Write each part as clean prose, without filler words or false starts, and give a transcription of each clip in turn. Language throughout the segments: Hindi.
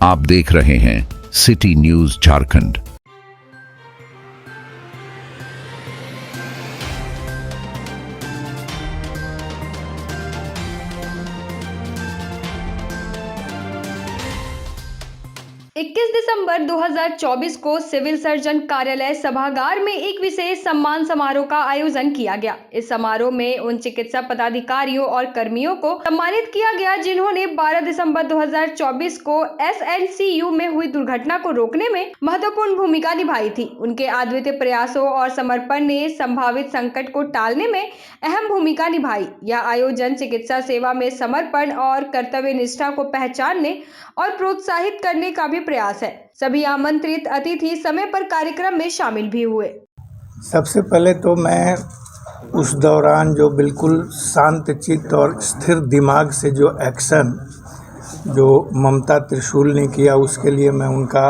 आप देख रहे हैं सिटी न्यूज झारखंड। दिसंबर 2024 को सिविल सर्जन कार्यालय सभागार में एक विशेष सम्मान समारोह का आयोजन किया गया। इस समारोह में उन चिकित्सा पदाधिकारियों और कर्मियों को सम्मानित किया गया जिन्होंने 12 दिसंबर 2024 को SNCU में हुई दुर्घटना को रोकने में महत्वपूर्ण भूमिका निभाई थी। उनके अद्वितीय प्रयासों और समर्पण ने संभावित संकट को टालने में अहम भूमिका निभाई। यह आयोजन चिकित्सा सेवा में समर्पण और कर्तव्य निष्ठा को पहचानने और प्रोत्साहित करने का भी प्रयास है। सभी आमंत्रित अतिथि समय पर कार्यक्रम में शामिल भी हुए। सबसे पहले तो मैं उस दौरान जो बिल्कुल शांत चित्त और स्थिर दिमाग से जो एक्शन जो ममता त्रिशूल ने किया, उसके लिए मैं उनका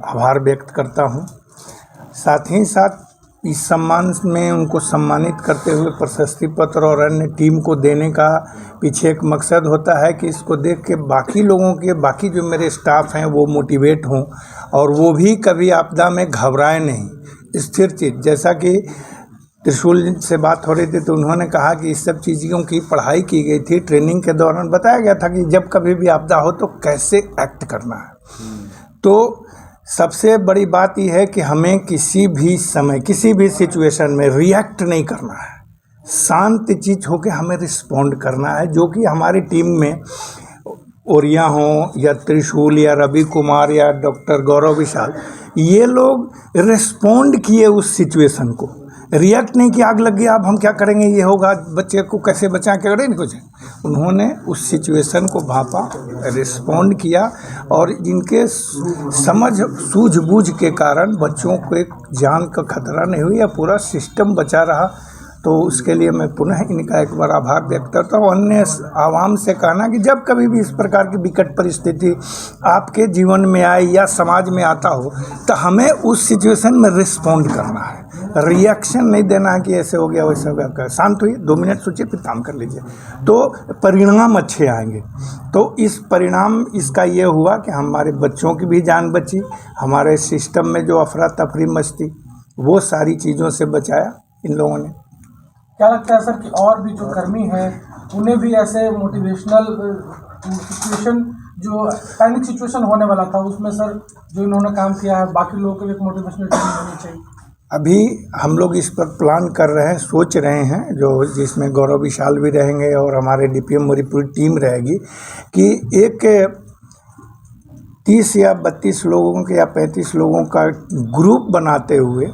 आभार व्यक्त करता हूं। साथ ही साथ इस सम्मान में उनको सम्मानित करते हुए प्रशस्ति पत्र और अन्य टीम को देने का पीछे एक मकसद होता है कि इसको देख के बाकी लोगों के, बाकी जो मेरे स्टाफ हैं वो मोटिवेट हों और वो भी कभी आपदा में घबराए नहीं। स्थिर चित्त, जैसा कि त्रिशूल से बात हो रही थी तो उन्होंने कहा कि इस सब चीज़ों की पढ़ाई की गई थी। ट्रेनिंग के दौरान बताया गया था कि जब कभी भी आपदा हो तो कैसे एक्ट करना है। तो सबसे बड़ी बात यह है कि हमें किसी भी समय, किसी भी सिचुएशन में रिएक्ट नहीं करना है, शांत चित्त होकर हमें रिस्पॉन्ड करना है। जो कि हमारी टीम में ओरिया हों या त्रिशूल या रवि कुमार या डॉक्टर गौरव विशाल, ये लोग रिस्पॉन्ड किए उस सिचुएशन को। रिएक्ट नहीं कि आग लग गया अब हम क्या करेंगे, ये होगा, बच्चे को कैसे बचाएं, क्या करें, कुछ। उन्होंने उस सिचुएशन को भांपा, रिस्पॉन्ड किया और इनके समझ सूझबूझ के कारण बच्चों को एक जान का खतरा नहीं हुई या पूरा सिस्टम बचा रहा। तो उसके लिए मैं पुनः इनका एक बार आभार व्यक्त करता हूँ। अन्य आवाम से कहना कि जब कभी भी इस प्रकार की विकट परिस्थिति आपके जीवन में आए या समाज में आता हो तो हमें उस सिचुएशन में रिस्पॉन्ड करना है, रिएक्शन नहीं देना है कि ऐसे हो गया वैसे हो गया। शांत हुई, 2 मिनट सोचिए, फिर काम कर लीजिए, तो परिणाम अच्छे आएंगे। तो इस परिणाम इसका ये हुआ कि हमारे बच्चों की भी जान बची, हमारे सिस्टम में जो अफरा तफरी मचती वो सारी चीज़ों से बचाया इन लोगों ने। क्या लगता है सर कि और भी जो कर्मी हैं उन्हें भी ऐसे मोटिवेशनल सिचुएशन, जो पैनिक सिचुएशन होने वाला था उसमें सर जो इन्होंने काम किया है, बाकी लोगों को भी एक मोटिवेशनल टीम होनी चाहिए? अभी हम लोग इस पर प्लान कर रहे हैं, सोच रहे हैं, जो जिसमें गौरव विशाल भी रहेंगे और हमारे DPM मेरी पूरी टीम रहेगी कि एक 30 या 32 लोगों के या 35 लोगों का ग्रुप बनाते हुए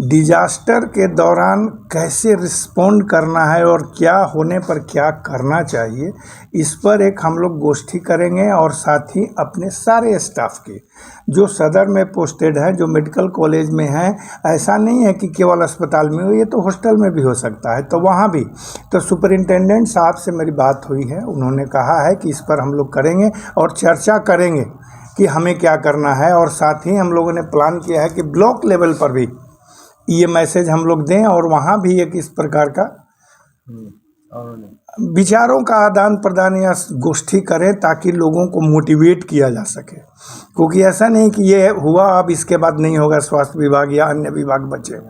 डिजास्टर के दौरान कैसे रिस्पॉन्ड करना है और क्या होने पर क्या करना चाहिए, इस पर एक हम लोग गोष्ठी करेंगे। और साथ ही अपने सारे स्टाफ के जो सदर में पोस्टेड है, जो मेडिकल कॉलेज में हैं, ऐसा नहीं है कि केवल अस्पताल में हो, ये तो हॉस्टल में भी हो सकता है, तो वहाँ भी। तो सुपरिंटेंडेंट साहब से मेरी बात हुई है, उन्होंने कहा है कि इस पर हम लोग करेंगे और चर्चा करेंगे कि हमें क्या करना है। और साथ ही हम लोगों ने प्लान किया है कि ब्लॉक लेवल पर भी ये मैसेज हम लोग दें और वहाँ भी एक इस प्रकार का विचारों का आदान प्रदान या गोष्ठी करें ताकि लोगों को मोटिवेट किया जा सके। क्योंकि ऐसा नहीं कि ये हुआ अब इसके बाद नहीं होगा, स्वास्थ्य विभाग या अन्य विभाग बचे।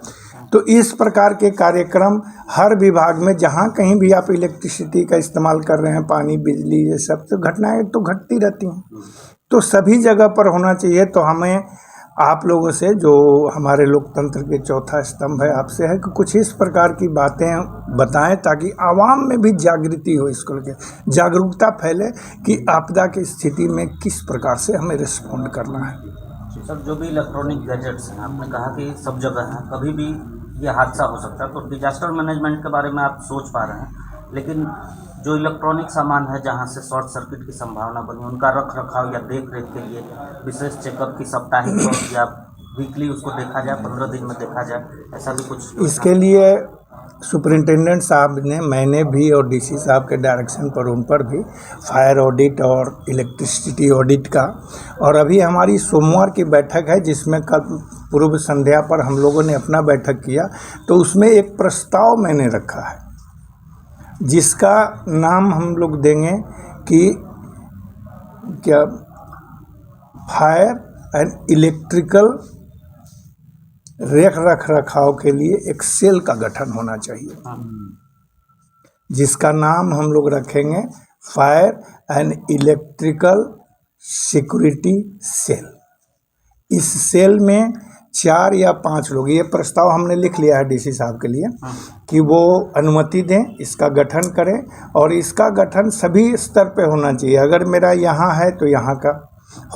तो इस प्रकार के कार्यक्रम हर विभाग में, जहाँ कहीं भी आप इलेक्ट्रिसिटी का इस्तेमाल कर रहे हैं, पानी, बिजली, ये सब तो घटनाएं तो घटती रहती हैं, तो सभी जगह पर होना चाहिए। तो हमें आप लोगों से, जो हमारे लोकतंत्र के चौथा स्तंभ है, आपसे है कि कुछ इस प्रकार की बातें बताएं ताकि आवाम में भी जागृति हो, इसको लेकर जागरूकता फैले कि आपदा की स्थिति में किस प्रकार से हमें रिस्पॉन्ड करना है। सर, जो भी इलेक्ट्रॉनिक गैजेट्स हैं, आपने कहा कि सब जगह हैं, कभी भी ये हादसा हो सकता है, तो डिजास्टर मैनेजमेंट के बारे में आप सोच पा रहे हैं, लेकिन जो इलेक्ट्रॉनिक सामान है जहां से शॉर्ट सर्किट की संभावना बनी, उनका रख रखाव या देख रेख के लिए विशेष चेकअप की साप्ताहिक या वीकली उसको देखा जाए, 15 दिन में देखा जाए, ऐसा भी कुछ? इसके लिए सुपरिंटेंडेंट साहब ने, मैंने भी और DC साहब के डायरेक्शन पर उन पर भी फायर ऑडिट और इलेक्ट्रिसिटी ऑडिट का, और अभी हमारी सोमवार की बैठक है जिसमें कल पूर्व संध्या पर हम लोगों ने अपना बैठक किया, तो उसमें एक प्रस्ताव मैंने रखा है जिसका नाम हम लोग देंगे कि क्या फायर एंड इलेक्ट्रिकल रख रखाव के लिए एक सेल का गठन होना चाहिए, जिसका नाम हम लोग रखेंगे fire and electrical security cell. इस सेल में 4 या 5 लोग, ये प्रस्ताव हमने लिख लिया है डीसी साहब के लिए कि वो अनुमति दें, इसका गठन करें, और इसका गठन सभी स्तर पे होना चाहिए। अगर मेरा यहाँ है तो यहाँ का,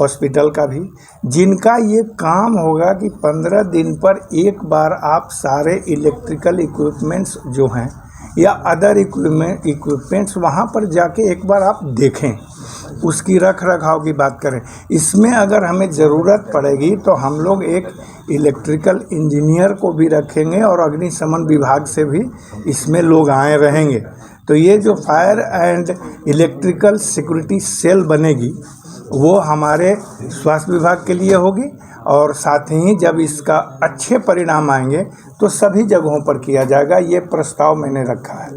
हॉस्पिटल का भी, जिनका ये काम होगा कि 15 दिन पर एक बार आप सारे इलेक्ट्रिकल इक्विपमेंट्स जो हैं या अदर इक्विपमेंट्स वहाँ पर जाके एक बार आप देखें, उसकी रख रखाव की बात करें। इसमें अगर हमें ज़रूरत पड़ेगी तो हम लोग एक इलेक्ट्रिकल इंजीनियर को भी रखेंगे और अग्निशमन विभाग से भी इसमें लोग आए रहेंगे। तो ये जो fire and electrical security cell बनेगी वो हमारे स्वास्थ्य विभाग के लिए होगी, और साथ ही जब इसका अच्छे परिणाम आएंगे तो सभी जगहों पर किया जाएगा। ये प्रस्ताव मैंने रखा है।